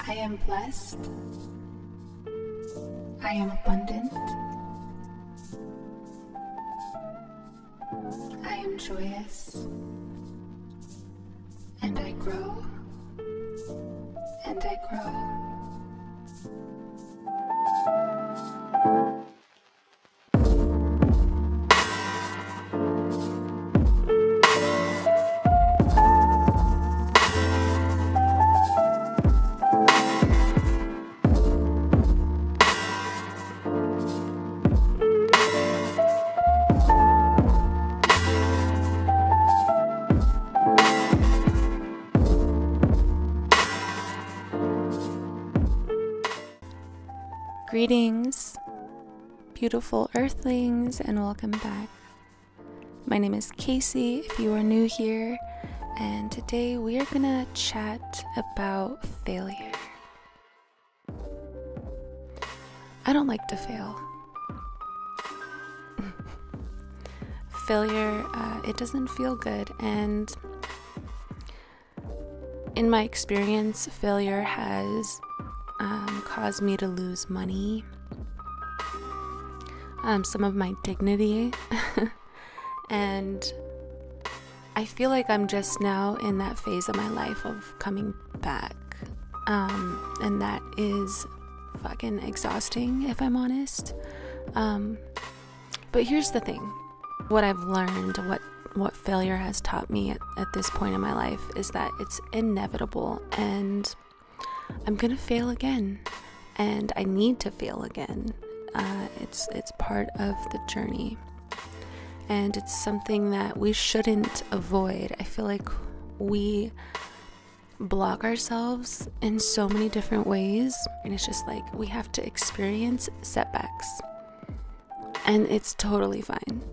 I am blessed. I am abundant. I am joyous. And I grow. And I grow. Greetings, beautiful earthlings, and welcome back. My name is Casey, if you are new here, and today we are gonna chat about failure. I don't like to fail. Failure, it doesn't feel good, and in my experience, failure has caused me to lose money, some of my dignity, and I feel like I'm just now in that phase of my life of coming back, and that is fucking exhausting, if I'm honest. But here's the thing, what I've learned, what failure has taught me at this point in my life is that it's inevitable, and I'm gonna fail again, and I need to fail again. It's part of the journey, and it's something that we shouldn't avoid. I feel like we block ourselves in so many different ways, and it's just like we have to experience setbacks, and it's totally fine.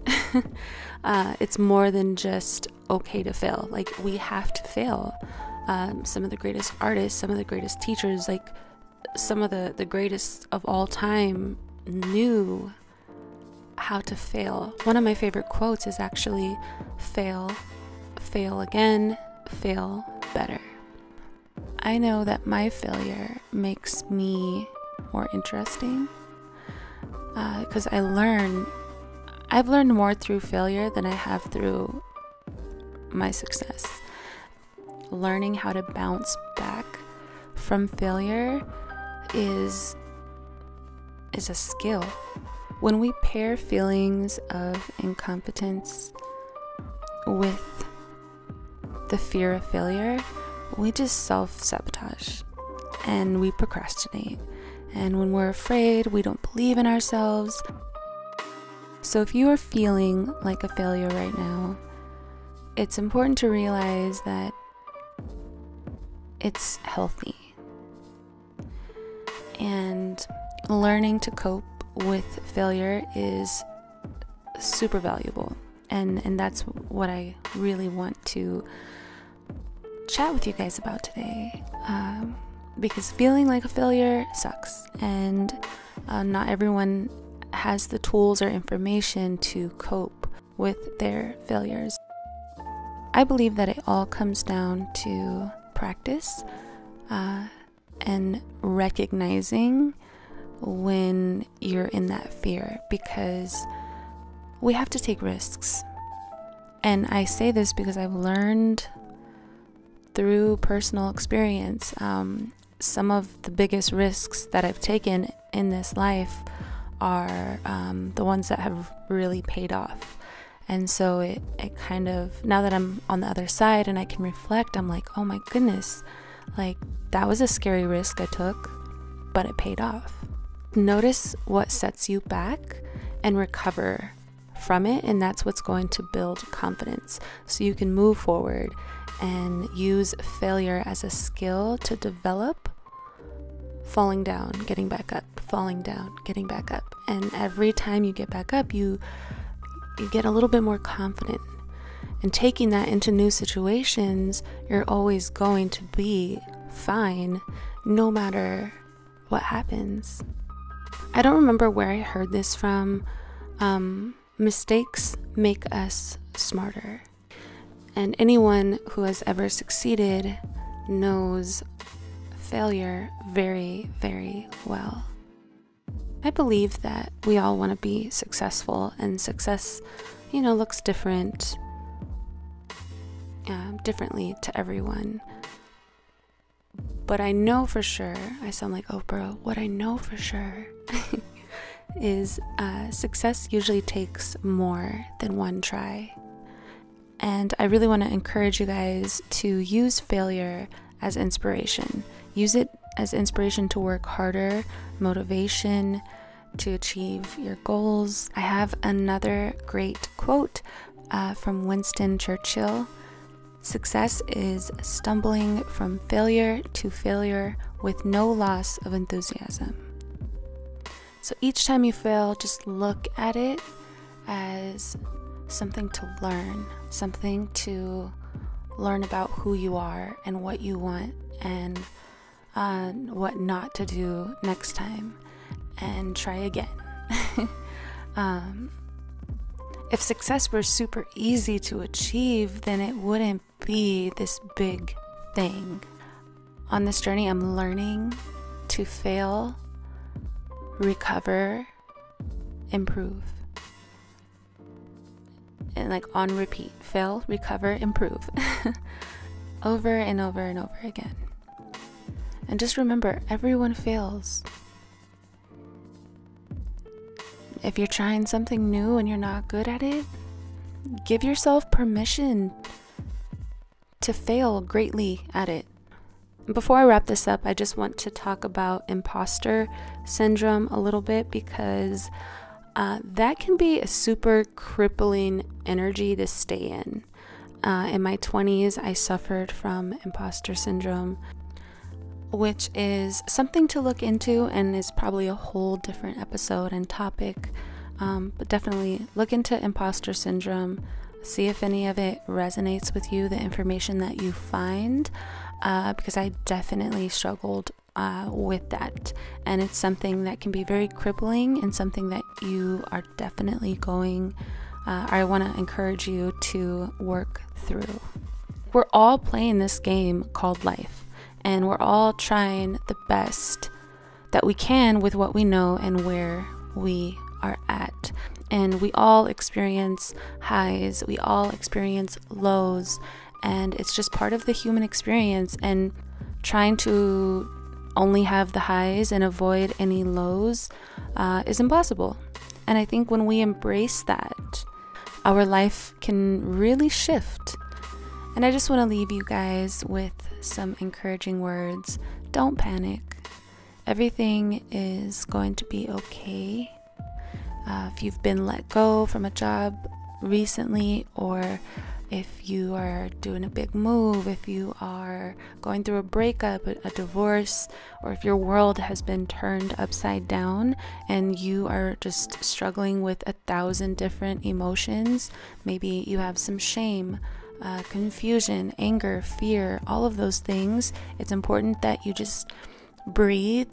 It's more than just okay to fail. Like, we have to fail. Some of the greatest artists, some of the greatest teachers, like some of the greatest of all time knew how to fail. One of my favorite quotes is actually fail again, fail better. I know that my failure makes me more interesting, because I've learned more through failure than I have through my success. Learning how to bounce back from failure is a skill. When we pair feelings of incompetence with the fear of failure, we just self-sabotage and we procrastinate. And when we're afraid, we don't believe in ourselves. So if you are feeling like a failure right now, it's important to realize that it's healthy, and learning to cope with failure is super valuable, and that's what I really want to chat with you guys about today, because feeling like a failure sucks, and not everyone has the tools or information to cope with their failures. I believe that it all comes down to practice, and recognizing when you're in that fear, because we have to take risks. And I say this because I've learned through personal experience, some of the biggest risks that I've taken in this life are the ones that have really paid off. And so it kind of, now that I'm on the other side and I can reflect, I'm like, oh my goodness, like that was a scary risk I took, but it paid off. Notice what sets you back and recover from it, and that's what's going to build confidence, so you can move forward and use failure as a skill to develop falling down, getting back up, falling down, getting back up. And every time you get back up, you get a little bit more confident, and taking that into new situations, you're always going to be fine no matter what happens. I don't remember where I heard this from. Mistakes make us smarter, and anyone who has ever succeeded knows failure very, very well. I believe that we all want to be successful, and success, looks differently to everyone. But I know for sure, I sound like Oprah, what I know for sure is success usually takes more than one try. And I really want to encourage you guys to use failure as inspiration. Use it as inspiration to work harder, motivation, to achieve your goals. I have another great quote from Winston Churchill. Success is stumbling from failure to failure with no loss of enthusiasm. So each time you fail, just look at it as something to learn, something to learn about who you are and what you want and what not to do next time, and try again. If success were super easy to achieve, then it wouldn't be this big thing. On this journey, I'm learning to fail, recover, improve. And like on repeat, fail, recover, improve. Over and over and over again. And just remember, everyone fails. If you're trying something new and you're not good at it, give yourself permission to fail greatly at it. Before I wrap this up, I just want to talk about imposter syndrome a little bit, because that can be a super crippling energy to stay in. In my 20s, I suffered from imposter syndrome, which is something to look into and is probably a whole different episode and topic. But definitely look into imposter syndrome. See if any of it resonates with you, the information that you find, because I definitely struggled with that. And it's something that can be very crippling and something that you are definitely I want to encourage you to work through. We're all playing this game called life. And we're all trying the best that we can with what we know and where we are at. And we all experience highs, we all experience lows, and it's just part of the human experience. And trying to only have the highs and avoid any lows is impossible. And I think when we embrace that, our life can really shift. And I just want to leave you guys with some encouraging words. Don't panic. Everything is going to be okay. If you've been let go from a job recently, or if you are doing a big move, if you are going through a breakup, a divorce, or if your world has been turned upside down and you are just struggling with 1,000 different emotions, maybe you have some shame, confusion, anger, fear, all of those things. It's important that you just breathe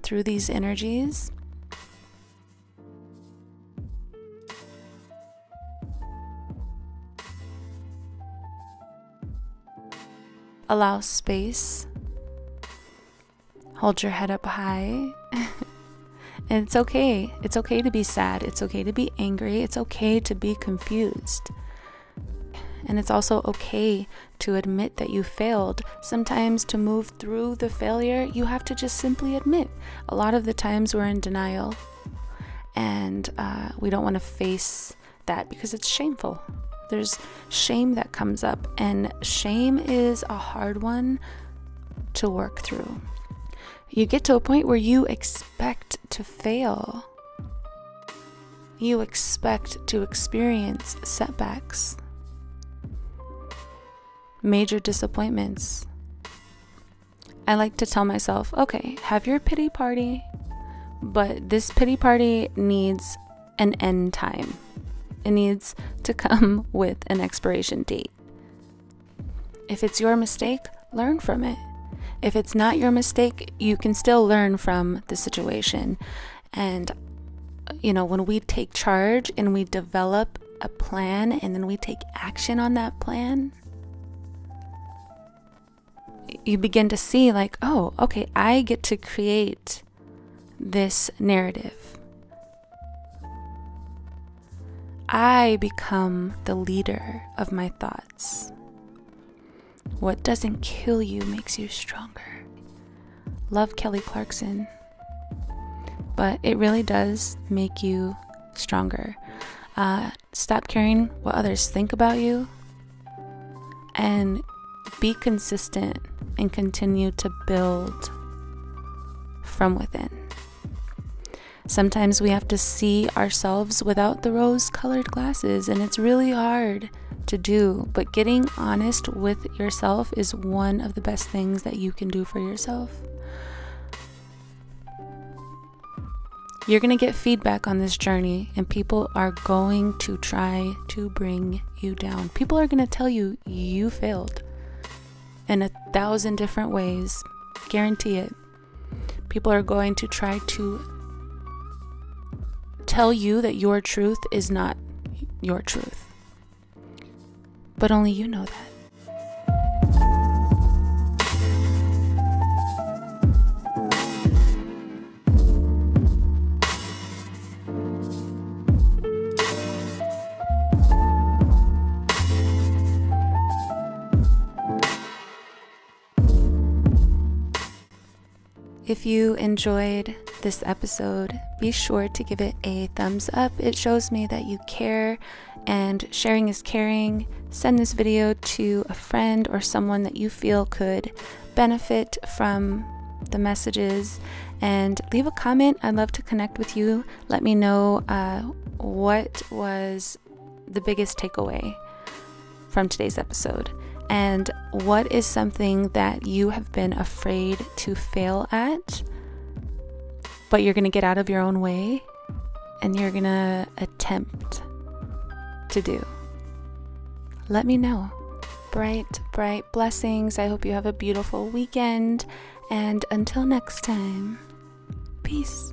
through these energies. Allow space. Hold your head up high. And it's okay. It's okay to be sad. It's okay to be angry. It's okay to be confused. And it's also okay to admit that you failed. Sometimes to move through the failure, you have to just simply admit. A lot of the times we're in denial, and we don't want to face that because it's shameful. There's shame that comes up, and shame is a hard one to work through. You get to a point where you expect to fail. You expect to experience setbacks, major disappointments. I like to tell myself, okay, have your pity party, but this pity party needs an end time. It needs to come with an expiration date. If it's your mistake, learn from it. If it's not your mistake, you can still learn from the situation. And, when we take charge and we develop a plan and then we take action on that plan, you begin to see like, oh, okay, I get to create this narrative. I become the leader of my thoughts. What doesn't kill you makes you stronger. Love Kelly Clarkson. But it really does make you stronger. Stop caring what others think about you and be consistent and continue to build from within. Sometimes we have to see ourselves without the rose-colored glasses, and it's really hard to do, but getting honest with yourself is one of the best things that you can do for yourself. You're going to get feedback on this journey, and people are going to try to bring you down. People are going to tell you you failed in 1,000 different ways. Guarantee it. People are going to try to tell you that your truth is not your truth. But only you know that. If you enjoyed this episode, be sure to give it a thumbs up. It shows me that you care, and sharing is caring. Send this video to a friend or someone that you feel could benefit from the messages, and leave a comment. I'd love to connect with you. Let me know what was the biggest takeaway from today's episode. And what is something that you have been afraid to fail at, but you're going to get out of your own way and you're going to attempt to do? Let me know. Bright, bright blessings. I hope you have a beautiful weekend. And until next time, peace.